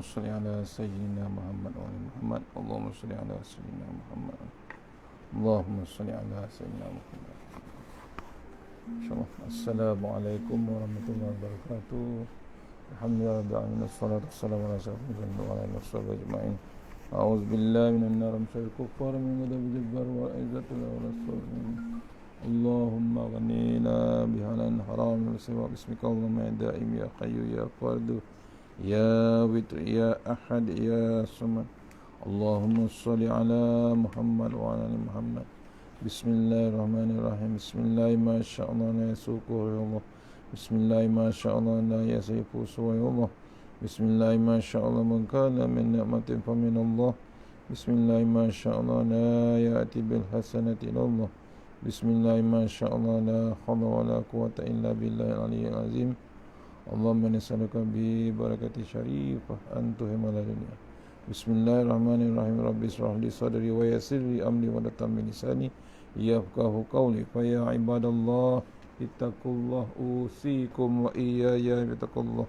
صل على سيدنا محمد وعلى محمد. اللهم صل على سيدنا محمد. اللهم صل على سيدنا محمد. InsyaAllah. Assalamualaikum warahmatullahi wabarakatuh. Alhamdulillah rabbil alamin. Wassalatu wassalamu ala asyrafil anbiya'i wa ala alihi washabihi ajma'in. A'udzu billahi minan nar min syarril kuffar min ghadabil jabbar wal izzati wa rasulih. Allahumma ghanina bihalan haram wa siwa bismika Allahumma ya daim ya qayyu ya fardu ya witr ya ahad ya samad. Allahumma shalli ala Muhammad wa ala ali Muhammad. Bismillahirrahmanirrahim. Bismillahi ma sya'allah la yasuquhu ya Allah. Bismillahi ma sya'allah la yasifu ya Allah. Bismillahi ma sya'allah man kana min ni'matin fa min Allah. Bismillahi ma sya'allah la ya'ti bil hasanati illa Allah. Bismillahi ma sya'allah la hawla wa la quwwata illa billahil aliyyil azim. Allahumma nas'aluka bi barakati syarifah an tuhima dunya. Bismillahirrahmanirrahim. Rabbi israh li sadri wa yassir li amri wa tammi lisani yafqahu qawli. Fa ya ibadallah ittaqullah usikum wa iyaya bittaqullah.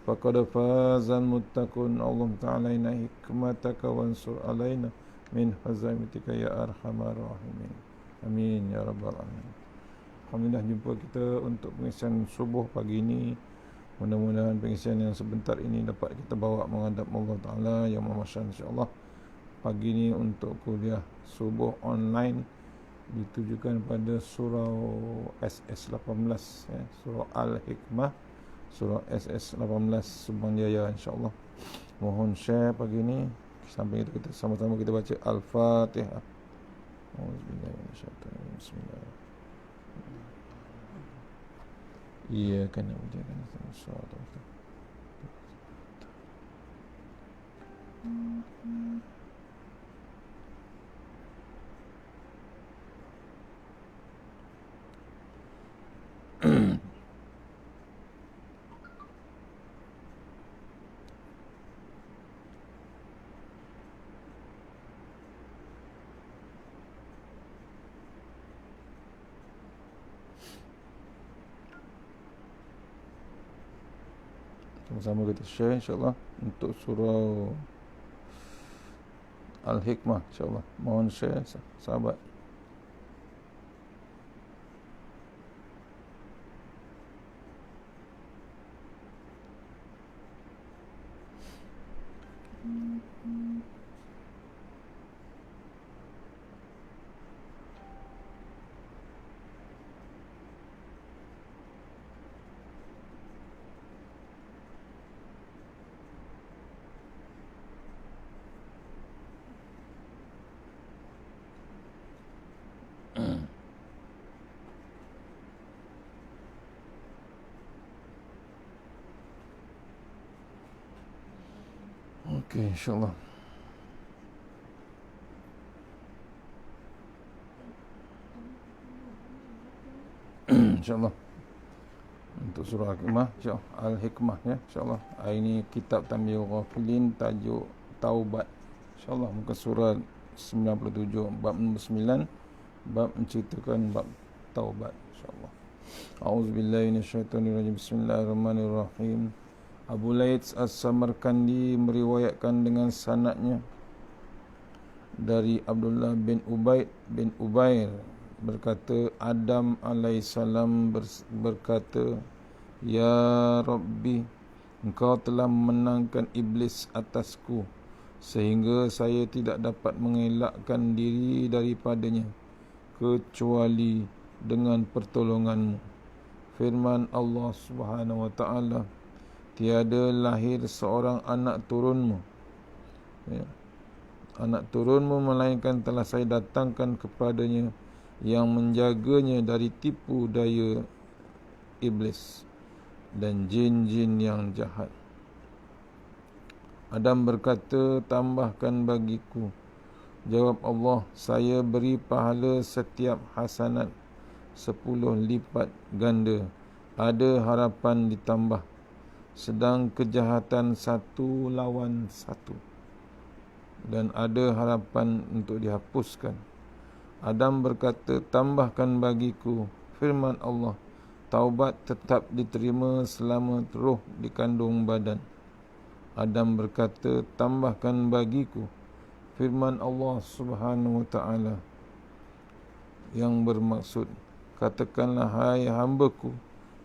Faqad fazal muttaqun. Allahumma ta'alaina hikmataka wansur alaina min hazaimatika ya arhamar rahimin. Amin ya rabbal alamin. Alhamdulillah, jumpa kita untuk pengisian subuh pagi ini. Mudah-mudahan pengisian yang sebentar ini dapat kita bawa menghadap Allah Ta'ala yang Maha Masya, insyaAllah. Pagi ini untuk kuliah subuh online ditujukan pada surah SS18 ya, surah Al-Hikmah, surah SS18 Subang Jaya, insyaAllah. Mohon share pagi ini. Sampai kita sama-sama kita baca Al-Fatihah. Bismillahirrahmanirrahim. Iya kan menjaga sesuatu. Sama-sama kita share insyaAllah untuk surah Al-Hikmah, insyaAllah. Mohon share sahabat. Okey, insyaAllah. InsyaAllah untuk surah Al-Hikmah, Al-Hikmah ya, insyaAllah. Hari ini kitab Tamyiz Ghafilin, tajuk Taubat, insyaAllah. Muka surat 97, bab 9, bab menceritakan bab Taubat, insyaAllah. A'udzubillahi minasyaitonirrajim. Bismillahirrahmanirrahim. Abu Laits As-Samarkandi meriwayatkan dengan sanadnya dari Abdullah bin Ubaid bin Ubair berkata, Adam alaihissalam berkata, Ya Rabbi, Engkau telah menangkan iblis atasku sehingga saya tidak dapat mengelakkan diri daripadanya kecuali dengan pertolonganmu. Firman Allah Subhanahu wa taala, tiada lahir seorang anak turunmu ya, anak turunmu melainkan telah saya datangkan kepadanya yang menjaganya dari tipu daya iblis dan jin-jin yang jahat. Adam berkata, tambahkan bagiku. Jawab Allah, saya beri pahala setiap hasanat 10 lipat ganda. Ada harapan ditambah. Sedang kejahatan 1 lawan 1 dan ada harapan untuk dihapuskan. Adam berkata, tambahkan bagiku. Firman Allah, taubat tetap diterima selama roh di kandung badan. Adam berkata, tambahkan bagiku firman Allah Subhanahu wa ta'ala yang bermaksud, katakanlah hai hambaku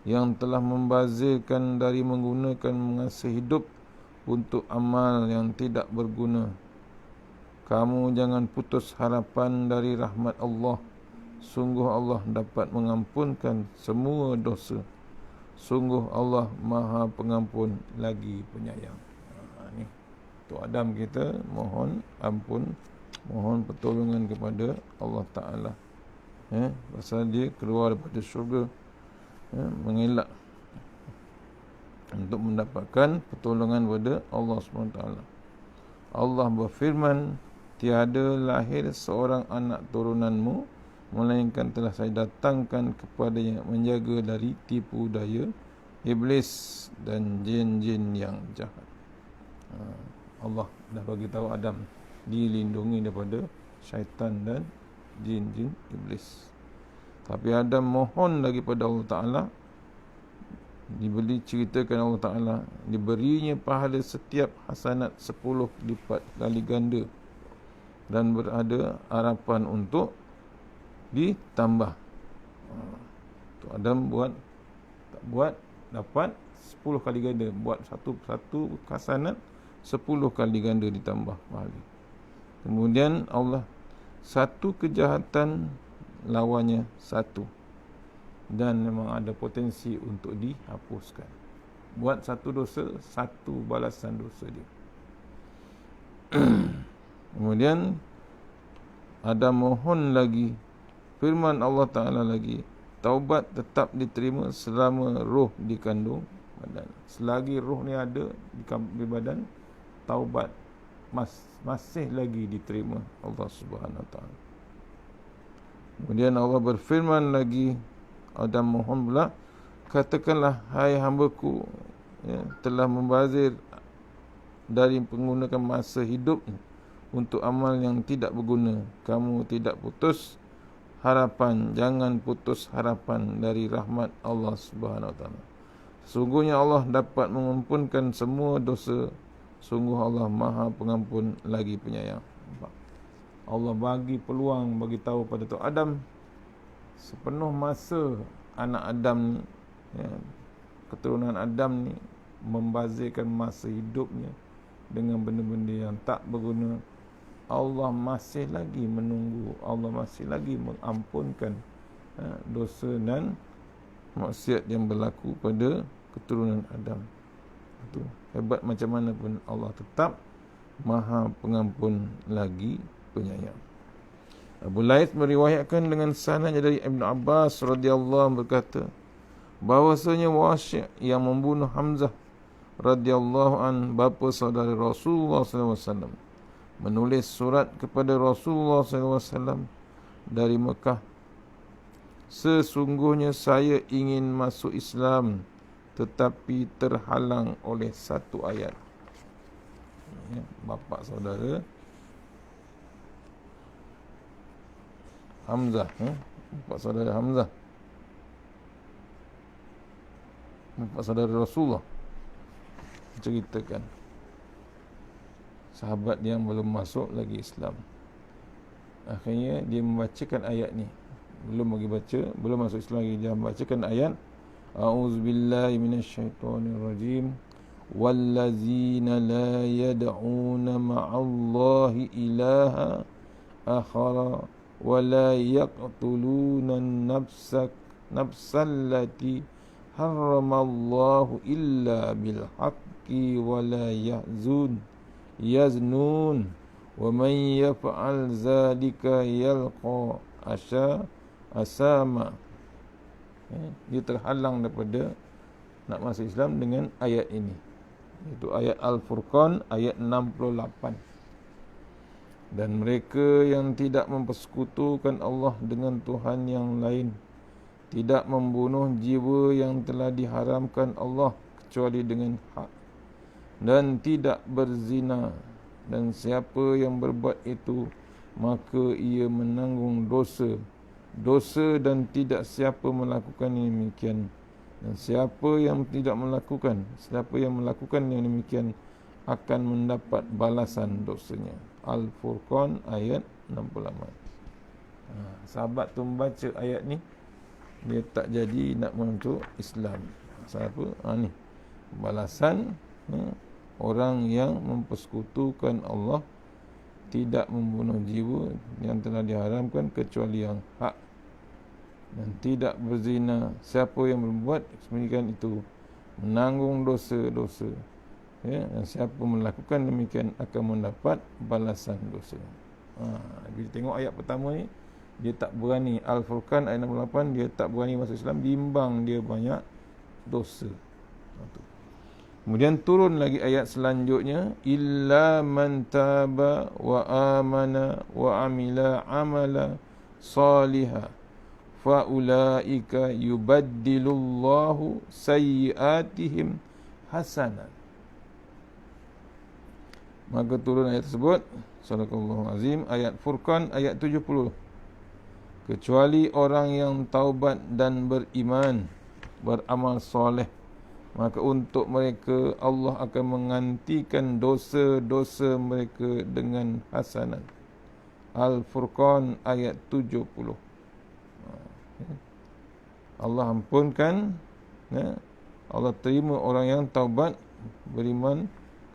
yang telah membazirkan dari menggunakan masa hidup untuk amal yang tidak berguna. Kamu jangan putus harapan dari rahmat Allah. Sungguh Allah dapat mengampunkan semua dosa. Sungguh Allah Maha Pengampun lagi penyayang. Ni tu Adam kita mohon ampun, mohon pertolongan kepada Allah Taala. Pasal dia keluar daripada syurga, mengelak untuk mendapatkan pertolongan pada Allah SWT. Allah berfirman, tiada lahir seorang anak turunanmu, melainkan telah saya datangkan kepadanya menjaga dari tipu daya iblis dan jin-jin yang jahat. Allah dah bagi tahu Adam dilindungi daripada syaitan dan jin-jin iblis. Tapi Adam mohon lagi pada Allah Ta'ala, diberi ceritakan Allah Ta'ala, diberinya pahala setiap hasanat 10 lipat kali ganda, dan berada harapan untuk ditambah. Tu Adam buat dapat 10 kali ganda, buat satu hasanat 10 kali ganda ditambah pahala. Kemudian Allah, satu kejahatan lawannya satu, dan memang ada potensi untuk dihapuskan. Buat satu dosa, satu balasan dosa dia. Kemudian ada mohon lagi firman Allah Ta'ala lagi, taubat tetap diterima selama roh dikandung badan. Selagi roh ni ada di badan, taubat masih lagi diterima Allah Subhanahu Wa Ta'ala. Kemudian Allah berfirman lagi, Adam mohon pula, katakanlah hai hambaku, telah membazir dari menggunakan masa hidup untuk amal yang tidak berguna. Kamu tidak putus harapan, jangan putus harapan dari rahmat Allah Subhanahu Wa Ta'ala. Sesungguhnya Allah dapat mengampunkan semua dosa. Sungguh Allah Maha Pengampun lagi penyayang. Allah bagi peluang, bagi tahu pada tu Adam, sepenuh masa anak Adam ni, keturunan Adam ni membazirkan masa hidupnya dengan benda-benda yang tak berguna. Allah masih lagi menunggu, Allah masih lagi mengampunkan dosa dan maksiat yang berlaku pada keturunan Adam. Itu hebat macam mana pun Allah tetap Maha Pengampun lagi penyayang. Abu Laith meriwayatkan dengan sanadnya dari Ibn Abbas radhiyallahu anhu berkata, bahwasanya Wasy' yang membunuh Hamzah radhiyallahu an, bapa saudara Rasulullah SAW, menulis surat kepada Rasulullah SAW dari Mekah, sesungguhnya saya ingin masuk Islam tetapi terhalang oleh satu ayat. Bapa saudara Hamzah, bapa saudara Hamzah, bapa saudara Rasulullah, ceritakan sahabat yang belum masuk lagi Islam. Akhirnya dia membacakan ayat ni, belum lagi baca, belum masuk Islam lagi, dia membacakan ayat, a'udzubillahi minasyaitonirrajim, wallazina la yad'una ma'allahi ilaha akhara wa la yaqtuluna nafsallati harramallahu illa bil haqqi wa la yaznun wa man yaf'al zalika yalqa asama. Dia terhalang daripada nak masuk Islam dengan ayat ini, iaitu ayat Al-Furqan ayat 68. Dan mereka yang tidak mempersekutukan Allah dengan Tuhan yang lain, tidak membunuh jiwa yang telah diharamkan Allah kecuali dengan hak, dan tidak berzina, dan siapa yang berbuat itu maka ia menanggung dosa, dan tidak siapa melakukan yang demikian. Dan siapa yang melakukan yang demikian, akan mendapat balasan dosanya. Al-Furqan ayat 68. Sahabat tu membaca ayat ni, dia tak jadi nak masuk Islam. Siapa? Ni balasan orang yang mempersekutukan Allah, tidak membunuh jiwa yang telah diharamkan kecuali yang hak, dan tidak berzina. Siapa yang berbuat demikian itu menanggung dosa-dosa, dan siapa melakukan demikian akan mendapat balasan dosa. Bila tengok ayat pertama ni, dia tak berani. Al-Furqan ayat 68, dia tak berani masuk Islam, bimbang dia banyak dosa. Kemudian turun lagi ayat selanjutnya, illa man taba wa amana wa amila amala salihah fa ulaika yubaddilullahu sayyiatihim hasanat. Maka turun ayat tersebut, Sadaqallahu Azim, ayat Furqan ayat 70. Kecuali orang yang taubat dan beriman, beramal soleh, maka untuk mereka Allah akan menggantikan dosa-dosa mereka dengan hasanat. Al-Furqan ayat 70. Allah ampunkan, Allah terima orang yang taubat, beriman,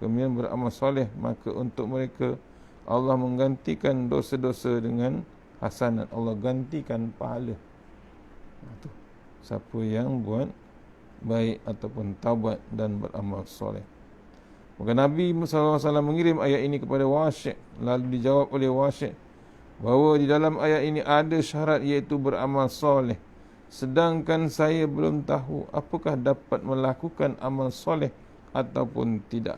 kemudian beramal soleh, maka untuk mereka Allah menggantikan dosa-dosa dengan hasanat. Allah gantikan pahala. Itu siapa yang buat baik ataupun taubat dan beramal soleh. Maka Nabi SAW mengirim ayat ini kepada Wasy', lalu dijawab oleh Wasy' bahawa di dalam ayat ini ada syarat, iaitu beramal soleh. Sedangkan saya belum tahu apakah dapat melakukan amal soleh ataupun tidak.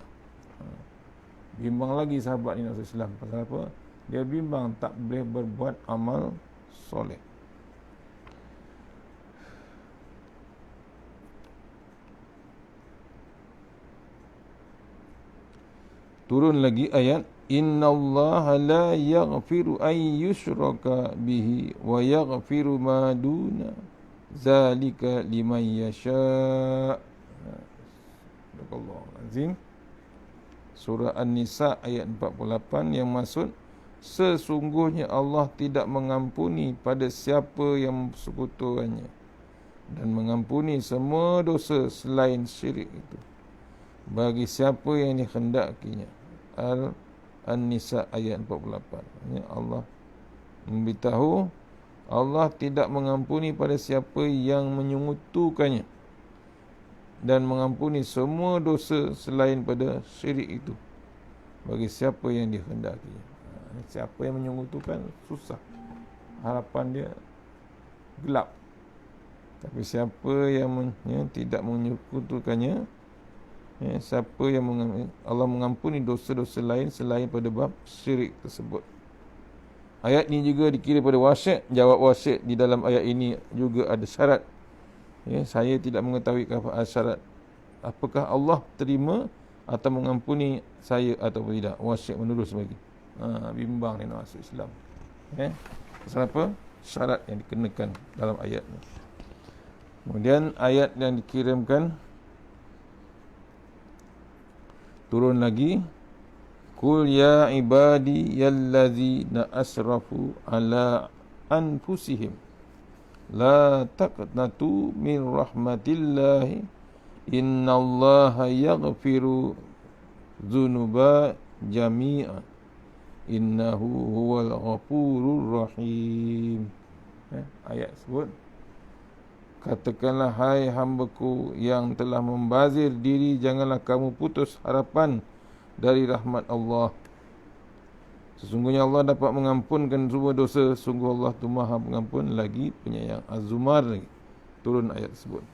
Bimbang lagi sahabat ini masuk Islam. Pasal apa? Dia bimbang tak boleh berbuat amal soleh. Turun lagi ayat, innallaha la yaghfiru an yushraka bihi wa yaghfiru ma duna zalika liman yasha. Allahu azim. Surah An-Nisa ayat 48, yang maksud, sesungguhnya Allah tidak mengampuni pada siapa yang mempersekutukannya, dan mengampuni semua dosa selain syirik itu bagi siapa yang dikhendakinya. An-Nisa ayat 48. Allah memberitahu Allah tidak mengampuni pada siapa yang menyekutukannya, dan mengampuni semua dosa selain pada syirik itu bagi siapa yang dikhendakinya. Siapa yang menyekutukan, susah, harapan dia gelap. Tapi siapa yang tidak menyekutukannya, siapa yang Allah mengampuni dosa-dosa lain selain pada bab syirik tersebut. Ayat ini juga dikirim pada Wasy'. Jawab Wasy' di dalam ayat ini juga ada syarat. Saya tidak mengetahui syarat, apakah Allah terima atau mengampuni saya ataupun tidak. Wasy' menerus bagi. Bimbang dia nak masuk Islam. Pasal apa? Syarat yang dikenakan dalam ayat ini. Kemudian ayat yang dikirimkan turun lagi, Qul ya ibadi yallazina asrafu ala anfusihim la taqnatu min rahmatillahi innallaha yaghfiru dzunuba jami'a innahu huwal ghafurur rahim. Ayat sebut, katakanlah hai hambaku yang telah membazir diri, janganlah kamu putus harapan dari rahmat Allah. Sesungguhnya Allah dapat mengampunkan semua dosa. Sungguh Allah tu Maha Pengampun lagi Penyayang. Az-Zumar lagi turun ayat tersebut.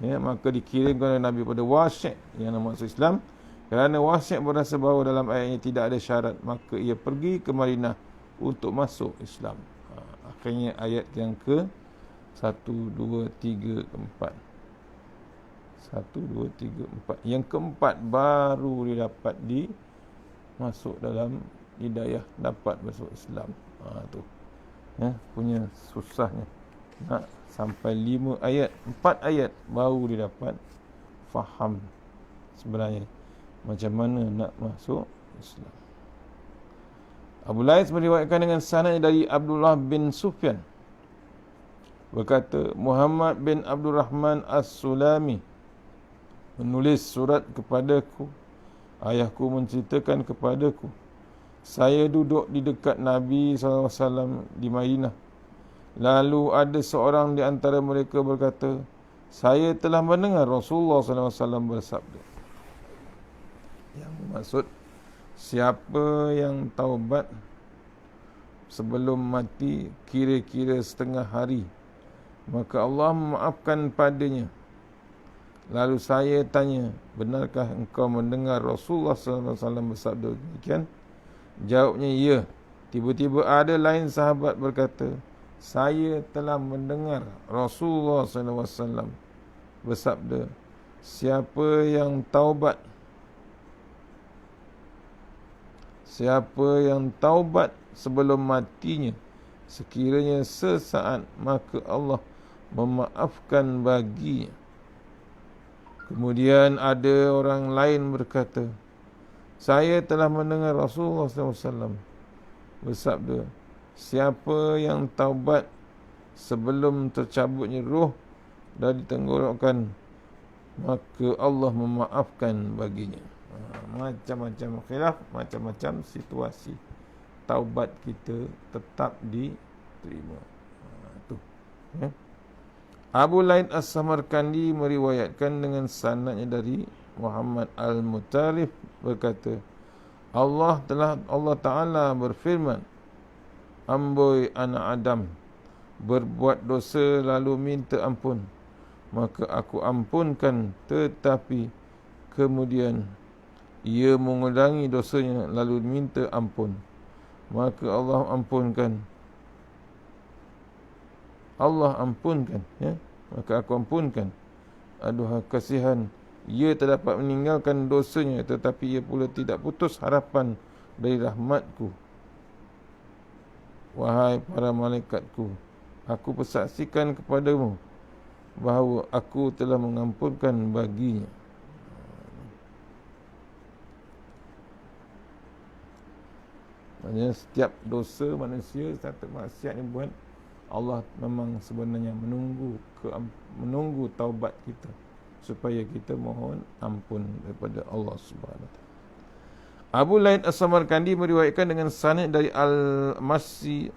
Maka dikirimkan oleh Nabi pada Wasy' yang nak masuk Islam. Kerana Wasy' berasa bahawa dalam ayat ini tidak ada syarat, maka ia pergi ke Madinah untuk masuk Islam. Akhirnya ayat yang ke 1, 2, 3, 4. 1, 2, 3, 4. Yang keempat baru dia dapat masuk dalam hidayah, dapat masuk Islam. Tu. Punya susahnya. Nak sampai 5 ayat, 4 ayat baru dia dapat faham sebenarnya macam mana nak masuk Islam. Abu Lais meriwayatkan dengan sanad dari Abdullah bin Sufyan berkata, Muhammad bin Abdul Rahman As-Sulami menulis surat kepadaku. Ayahku menceritakan kepadaku, saya duduk di dekat Nabi SAW di Madinah. Lalu ada seorang di antara mereka berkata, saya telah mendengar Rasulullah SAW bersabda. Yang maksud, siapa yang taubat sebelum mati kira-kira setengah hari, maka Allah memaafkan padanya. Lalu saya tanya, benarkah engkau mendengar Rasulullah SAW bersabda demikian? Jawabnya, ya. Tiba-tiba ada lain sahabat berkata, saya telah mendengar Rasulullah SAW bersabda, siapa yang taubat sebelum matinya sekiranya sesaat, maka Allah memaafkan baginya. Kemudian ada orang lain berkata, saya telah mendengar Rasulullah SAW bersabda, siapa yang taubat sebelum tercabutnya roh dari tenggorokan, maka Allah memaafkan baginya. Macam-macam khilaf, macam-macam situasi. Taubat kita tetap diterima. Itu. Ya. Abu Laid As-Samarkandi meriwayatkan dengan sanadnya dari Muhammad Al-Mutarif berkata, Allah Ta'ala berfirman, amboi anak Adam berbuat dosa lalu minta ampun, maka aku ampunkan, tetapi kemudian ia mengulangi dosanya lalu minta ampun, maka Allah ampunkan, ya, maka aku ampunkan. Aduh kasihan, ia tak dapat meninggalkan dosanya, tetapi ia pula tidak putus harapan dari rahmatku. Wahai para malaikatku, aku persaksikan kepadamu bahawa aku telah mengampunkan baginya. Maksudnya setiap dosa manusia, satu maksiat yang buat, Allah memang sebenarnya menunggu taubat kita supaya kita mohon ampun daripada Allah Subhanahu Wa Taala. Abu Laid As-Samarkandi meriwayatkan dengan sanad dari Al-A'masi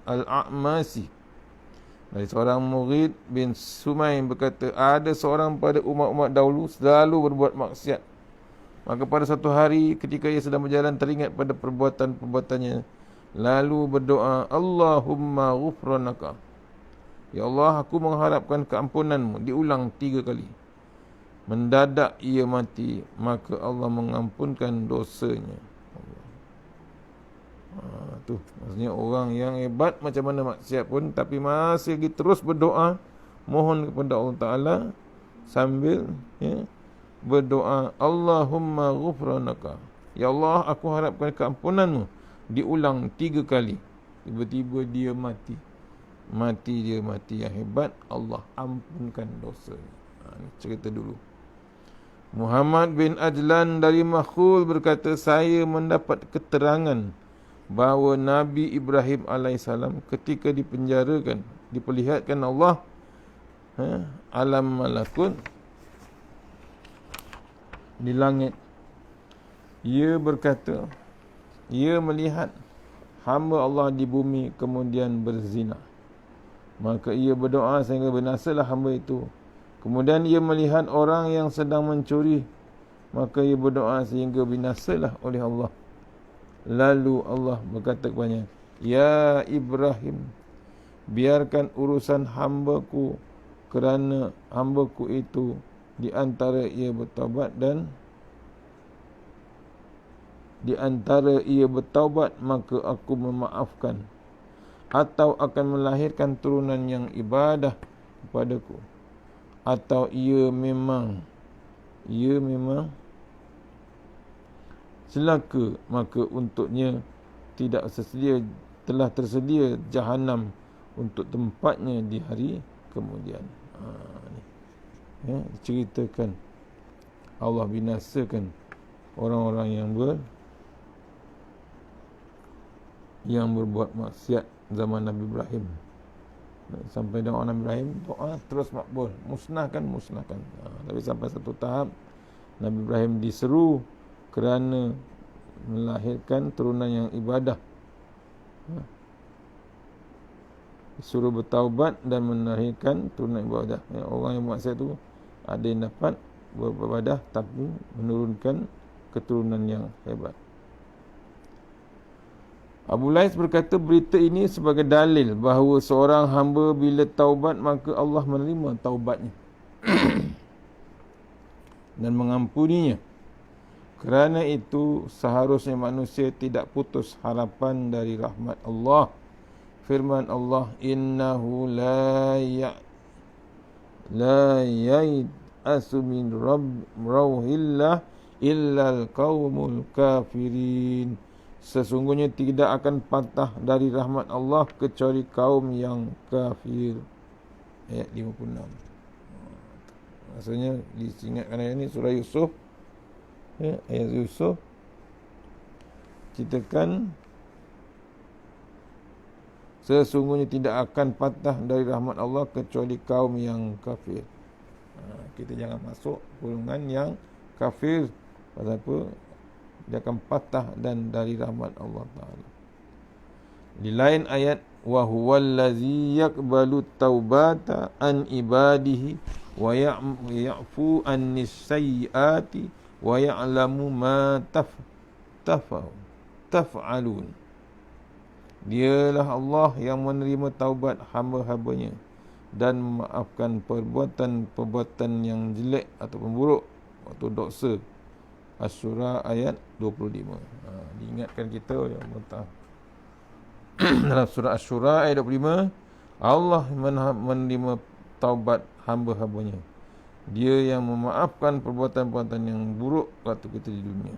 dari seorang murid bin Sumaim berkata, ada seorang pada umat-umat dahulu selalu berbuat maksiat. Maka pada satu hari ketika ia sedang berjalan teringat pada perbuatan-perbuatannya, lalu berdoa, Allahumma ghufranaka, ya Allah, aku mengharapkan keampunanmu. Diulang 3 kali. Mendadak ia mati, maka Allah mengampunkan dosanya. Tu maksudnya orang yang hebat macam mana maksiat pun, tapi masih lagi terus berdoa, mohon kepada Allah Ta'ala sambil berdoa, Allahumma ghufranaka, ya Allah, aku harapkan keampunanmu. Diulang 3 kali. Tiba-tiba dia mati. Dia mati yang hebat, Allah ampunkan dosa. Ini cerita dulu. Muhammad bin Ajlan dari Makhul berkata, saya mendapat keterangan bahawa Nabi Ibrahim AS ketika dipenjarakan, diperlihatkan Allah alam malakut di langit. Ia berkata, ia melihat hamba Allah di bumi kemudian berzina. Maka ia berdoa sehingga binasalah hamba itu. Kemudian ia melihat orang yang sedang mencuri, maka ia berdoa sehingga binasalah oleh Allah. Lalu Allah berkata kepadanya, ya Ibrahim, biarkan urusan hambaku, kerana hambaku itu di antara ia bertaubat dan di antara ia bertaubat, maka aku memaafkan, atau akan melahirkan turunan yang ibadah kepadaku, atau ia memang celaka, maka untuknya telah tersedia Jahannam untuk tempatnya di hari kemudian. Ceritakan Allah binasakan orang-orang yang berbuat maksiat zaman Nabi Ibrahim. Sampai doa Nabi Ibrahim, doa terus makbul, musnahkan. Tapi sampai satu tahap Nabi Ibrahim diseru kerana melahirkan turunan yang ibadah. Disuruh bertaubat dan melahirkan turunan ibadah. Orang yang maksiat tu ada yang dapat beribadah tapi menurunkan keturunan yang hebat. Abu Lais berkata berita ini sebagai dalil bahawa seorang hamba bila taubat maka Allah menerima taubatnya dan mengampuninya. Kerana itu seharusnya manusia tidak putus harapan dari rahmat Allah. Firman Allah, innahu la yai'asu min rauhillah illal qaumul kafirin. Sesungguhnya tidak akan patah dari rahmat Allah kecuali kaum yang kafir. Ayat 56. Maksudnya diingatkan ayat ini surah Yusuf. Ayat Yusuf ceritakan sesungguhnya tidak akan patah dari rahmat Allah kecuali kaum yang kafir. Kita jangan masuk golongan yang kafir. Pasal apa? Dia akan patah dan dari rahmat Allah Ta'ala. Di lain ayat, wa huwallazi yaqbalu taubata an ibadihi wa ya'fu annis sayyiati wa ya'lamu ma taf'alun. Dialah Allah yang menerima taubat hamba-hambanya dan memaafkan perbuatan-perbuatan yang jelek ataupun buruk atau dosa. Asy-Syura ayat 25. Diingatkan kita yang mentah. Dalam surah Asy-Syura ayat 25, Allah menerima taubat hamba-hambanya. Dia yang memaafkan perbuatan-perbuatan yang buruk waktu kita di dunia.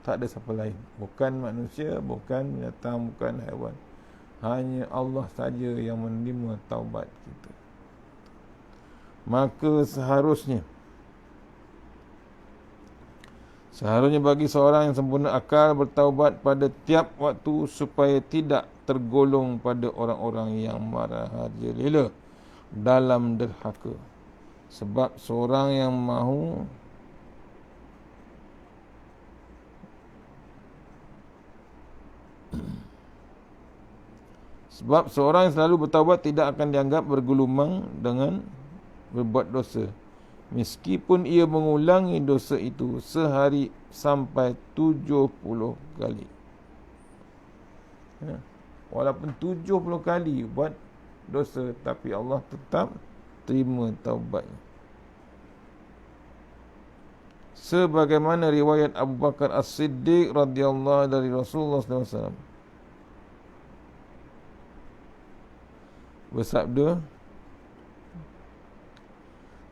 Tak ada siapa lain. Bukan manusia, bukan binatang, bukan haiwan. Hanya Allah saja yang menerima taubat kita. Maka seharusnya bagi seorang yang sempurna akal bertaubat pada tiap waktu supaya tidak tergolong pada orang-orang yang marajalela dalam derhaka. Sebab seorang yang mahu sebab seorang yang selalu bertaubat tidak akan dianggap bergelumang dengan berbuat dosa, meskipun ia mengulangi dosa itu sehari sampai 70 kali. Walaupun 70 kali buat dosa, tapi Allah tetap terima taubatnya. Sebagaimana riwayat Abu Bakar As-Siddiq radhiyallahu dari Rasulullah SAW bersabda,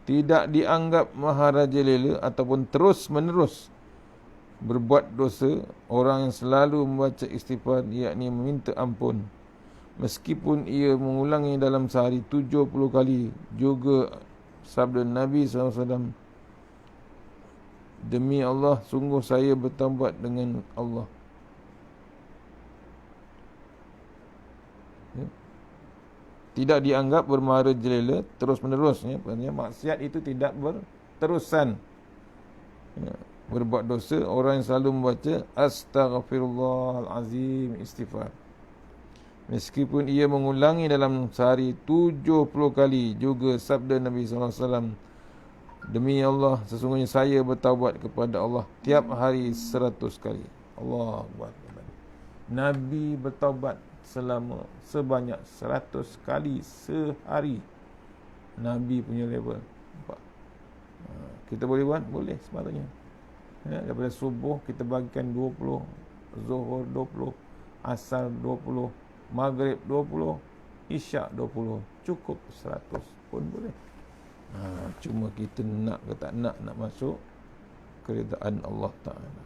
tidak dianggap maharajalela ataupun terus menerus berbuat dosa orang yang selalu membaca istighfar, yakni meminta ampun, meskipun ia mengulangi dalam sehari 70 kali. Juga sabda Nabi SAW, demi Allah, sungguh saya bertaubat dengan Allah. Tidak dianggap bermaharajalela terus menerus. Maksudnya maksiat itu tidak berterusan. Berbuat dosa orang yang selalu membaca astaghfirullahalazim, istighfar, meskipun ia mengulangi dalam sehari 70 kali. Juga sabda Nabi SAW, demi Allah, sesungguhnya saya bertaubat kepada Allah tiap hari 100 kali. Allah Akbar. Nabi bertaubat sebanyak 100 kali sehari. Nabi punya level. Kita boleh buat? Boleh sepatutnya. Daripada subuh kita bagikan 20, Zuhur 20, Asar 20, Maghrib 20, Isyak 20. Cukup 100 pun boleh. Cuma kita nak ke tak nak masuk keridaan Allah Ta'ala.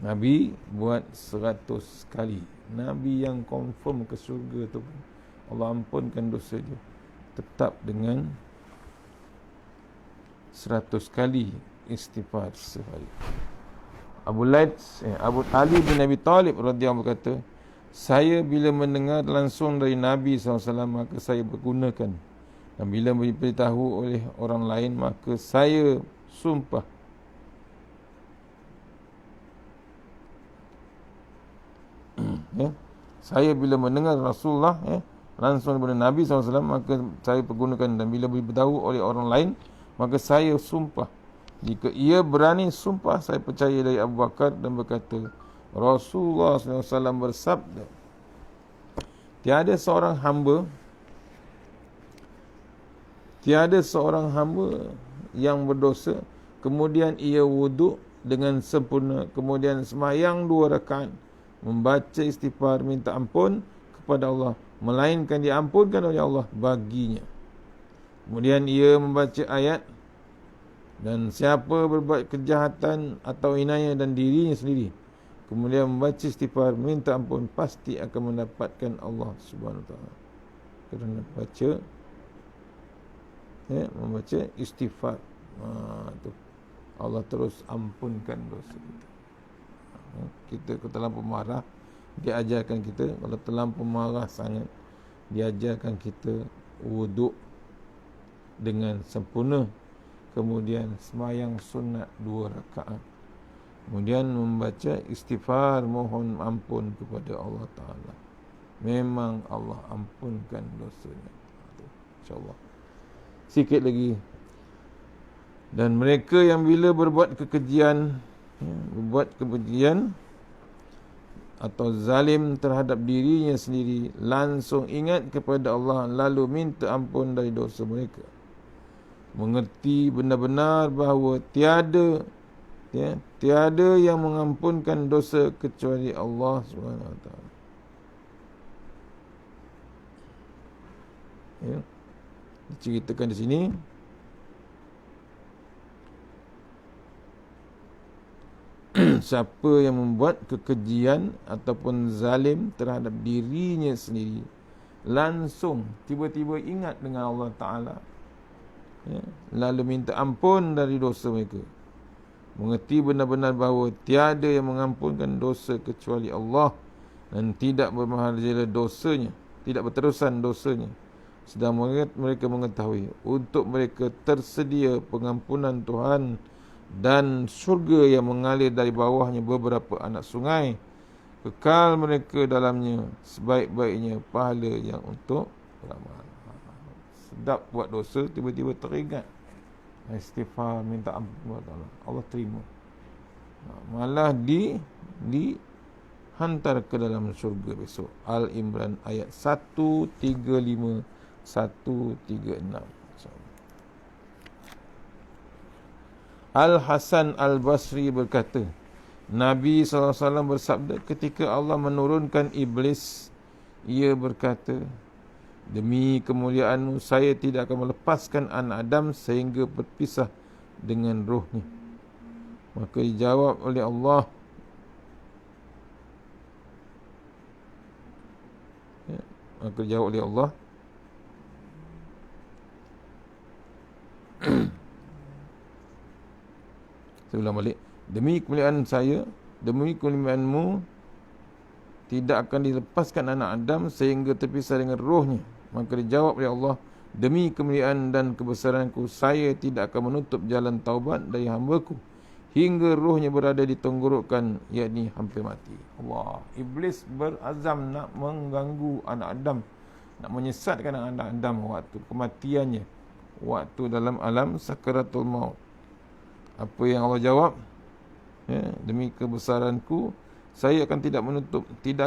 Nabi buat 100 kali. Nabi yang confirm ke syurga tu pun Allah ampunkan dosa dia tetap dengan 100 kali istighfar sehari. Abu Ali bin Abi Talib radhiyallahu berkata, saya bila mendengar langsung dari Nabi SAW maka saya bergunakan, dan bila diberitahu oleh orang lain maka saya sumpah. Saya bila mendengar Rasulullah langsung daripada Nabi SAW maka saya pergunakan, dan bila diberitahu oleh orang lain maka saya sumpah. Jika ia berani sumpah, saya percaya dari Abu Bakar dan berkata, Rasulullah SAW bersabda, tiada seorang hamba yang berdosa kemudian ia wuduk dengan sempurna, kemudian sembahyang 2 rakaat, membaca istighfar minta ampun kepada Allah, melainkan diampunkan oleh Allah baginya. Kemudian ia membaca ayat, dan siapa berbuat kejahatan atau inaya dan dirinya sendiri, kemudian membaca istighfar minta ampun, pasti akan mendapatkan Allah Subhanahu Wa Taala. Kerana membaca istighfar, tu Allah terus ampunkan dosa kita. Kita kalau terlampau marah, dia ajarkan kita, kalau terlampau marah sangat, dia ajarkan kita wuduk dengan sempurna, kemudian sembahyang sunat 2 rakaat, kemudian membaca istighfar mohon ampun kepada Allah Ta'ala. Memang Allah ampunkan dosanya, InsyaAllah. Sikit lagi. Dan mereka yang bila berbuat kekejian atau zalim terhadap dirinya sendiri, langsung ingat kepada Allah lalu minta ampun dari dosa mereka, mengerti benar-benar bahawa tiada yang mengampunkan dosa kecuali Allah SWT. Diceritakan di sini, siapa yang membuat kekejian ataupun zalim terhadap dirinya sendiri, langsung tiba-tiba ingat dengan Allah Ta'ala, lalu minta ampun dari dosa mereka, mengerti benar-benar bahawa tiada yang mengampunkan dosa kecuali Allah, dan tidak bermahajala dosanya, tidak berterusan dosanya, sedang mereka mengetahui untuk mereka tersedia pengampunan Tuhan dan syurga yang mengalir dari bawahnya beberapa anak sungai, kekal mereka dalamnya sebaik-baiknya pahala yang untuk beramal. Sedap buat dosa, tiba-tiba teringat istighfar minta ampun kepada Allah, Allah terima, malah dihantar ke dalam syurga besok. Al-Imran ayat 135 136. Al-Hasan Al-Basri berkata, Nabi SAW bersabda, ketika Allah menurunkan iblis, ia berkata, demi kemuliaanmu saya tidak akan melepaskan anak Adam sehingga berpisah dengan rohnya. Maka dijawab oleh Allah, saya ulang balik, demi kemuliaan saya, demi kemuliaanmu tidak akan dilepaskan anak Adam sehingga terpisah dengan rohnya. Maka dijawab oleh Allah, demi kemuliaan dan kebesaranku saya tidak akan menutup jalan taubat dari hamba-Ku hingga rohnya berada di tenggorokan, yakni hampir mati. Allah, iblis berazam nak mengganggu anak Adam, nak menyesatkan anak Adam waktu kematiannya, waktu dalam alam sakaratul maut. Apa yang Allah jawab? Demi kebesaranku saya akan tidak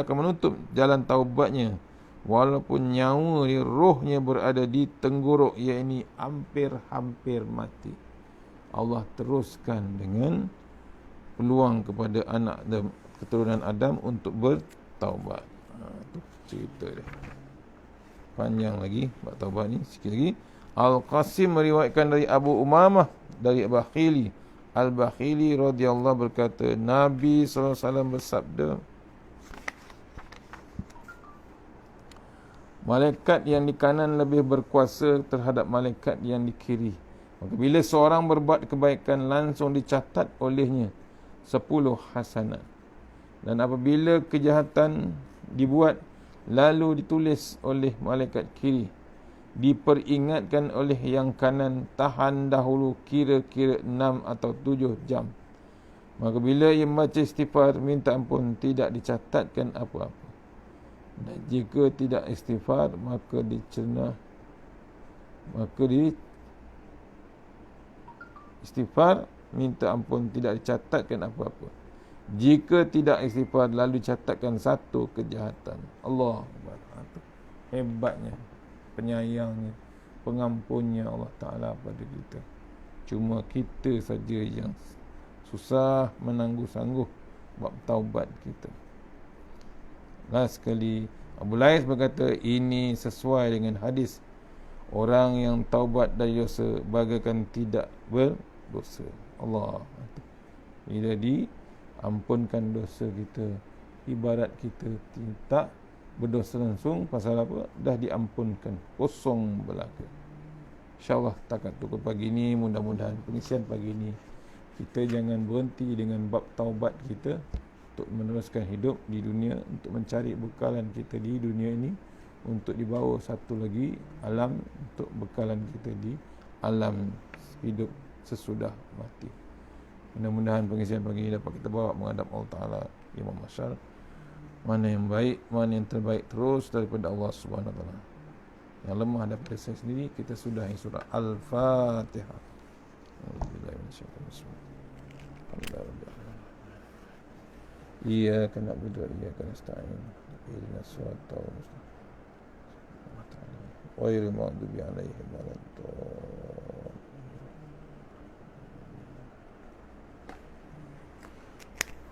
akan menutup jalan taubatnya walaupun nyawa rohnya berada di tenggorok, yakni hampir mati. Allah teruskan dengan peluang kepada anak Adam, keturunan Adam untuk bertaubat. Itu cerita dia. Panjang lagi bab taubat ni, sikit lagi. Al-Qasim meriwayatkan dari Abu Umamah dari Al-Bakhili radhiyallahu berkata, Nabi SAW bersabda, malaikat yang di kanan lebih berkuasa terhadap malaikat yang di kiri, Maka bila seorang berbuat kebaikan, langsung dicatat olehnya 10 hasanat. Dan apabila kejahatan dibuat, lalu ditulis oleh malaikat kiri, diperingatkan oleh yang kanan, tahan dahulu kira-kira 6 atau 7 jam. Maka bila ia membaca istighfar, minta ampun, tidak dicatatkan apa-apa. Dan jika tidak istighfar, maka dicerna, maka istighfar, minta ampun, tidak dicatatkan apa-apa. Jika tidak istighfar, lalu dicatatkan satu kejahatan. Allah hebatnya, penyayangnya, pengampunnya Allah Ta'ala pada kita. Cuma kita saja yang susah menangguh-sangguh bab taubat kita. Last sekali, Abu Lais berkata, ini sesuai dengan hadis, orang yang taubat dari dosa bagaikan tidak berdosa. Allah, bila diampunkan dosa kita, ibarat kita tidak berdosa langsung. Pasal apa? Dah diampunkan, kosong belaka. InsyaAllah takat untuk pagi ini, mudah-mudahan pengisian pagi ini kita jangan berhenti dengan bab taubat kita untuk meneruskan hidup di dunia, untuk mencari bekalan kita di dunia ini, untuk dibawa satu lagi alam, untuk bekalan kita di alam hidup sesudah mati. Mudah-mudahan pengisian pagi ini dapat kita bawa menghadap Allah Ta'ala di mahsyar. Mana yang baik, mana yang terbaik terus daripada Allah Subhanahu Wa Ta'ala. Yang lemah daripada saya sendiri, kita sudahi surah Al-Fatihah. Iyyaka na'budu wa iyyaka nasta'in. Ihdinas siratal mustaqim. Ghairil maghdubi 'alaihim waladdallin.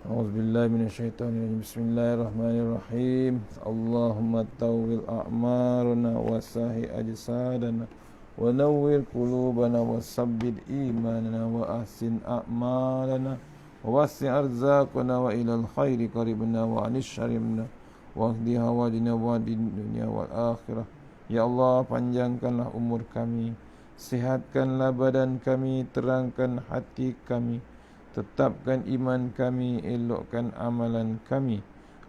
A'udzu billahi minasyaitonir rajim. Bismillahirrahmanirrahim. Allahumma tawwil a'marana wa sahi ajsadana wa nawwir qulubana wa sabbit imanana wa ahsin a'malana wa wasi' arzaqana wa ilal khairi qaribna wa 'anil syarrimna wa ahdi hawadina wa din dunya wal akhirah. Ya Allah, panjangkanlah umur kami, sihatkanlah badan kami, terangkan hati kami, tetapkan iman kami, elokkan amalan kami,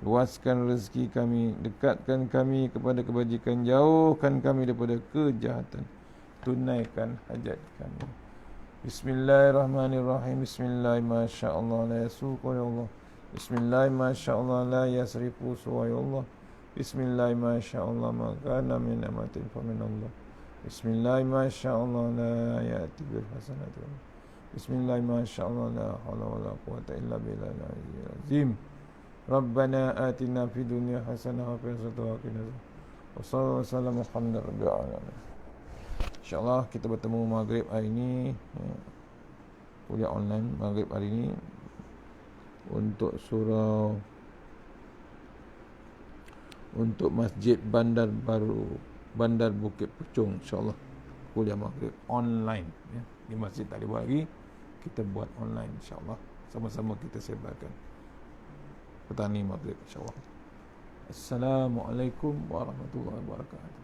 luaskan rezeki kami, dekatkan kami kepada kebajikan, jauhkan kami daripada kejahatan, tunaikan hajat kami. Bismillahirrahmanirrahim. Bismillahirrahmanirrahim. Masyaallah la yasuqu ya Allah. Bismillahirrahmanirrahim. Masyaallah la yasrifu ya Allah. Bismillahirrahmanirrahim. Masyaallah ma kana min amatin fa min Allah. Bismillahirrahmanirrahim. Masyaallah la ya'ti bil hasanati. Bismillahirrahmanirrahim. Masyaallah la haula wala quwwata illa billahil aliyyil azim. Rabbana atina fid dunya hasanah wa fil akhirati hasanah wa sallallahu alaihi wasallam Muhammadar rabbil alamin. InsyaAllah kita bertemu maghrib hari ini, kuliah online maghrib hari ini untuk surau, untuk Masjid Bandar Baru, Bandar Bukit Puchong. InsyaAllah kuliah maghrib online ya. Di masjid tak boleh buat lagi, kita buat online insyaAllah. Sama-sama kita sebarkan petani maghrib insyaAllah. Assalamualaikum warahmatullahi wabarakatuh.